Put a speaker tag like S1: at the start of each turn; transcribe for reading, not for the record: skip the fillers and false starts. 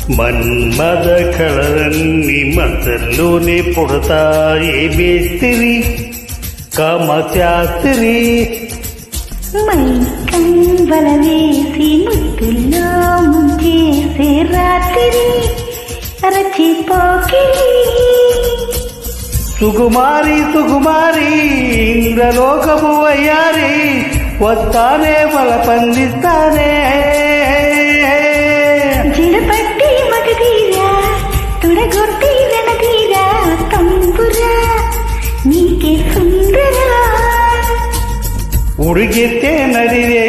S1: మన్మద కళలన్నీ మద్దల్లోనే పుడతాయే మేస్తిరి కామశాస్త్రి
S2: మైకం వల వేసి ముద్దుల్లో ముంచేసే రాత్రి రచిపోకిరి
S1: సుకుమారి సుకుమారి ఇంద్రలోకము అయ్యారి వస్తానే బల పందిస్తానే
S2: జిడపట్టి మగధీరా తుడగొట్టి రణధీరా తంబురా నీకే సుందరా
S1: ఉడిగితే నడిరే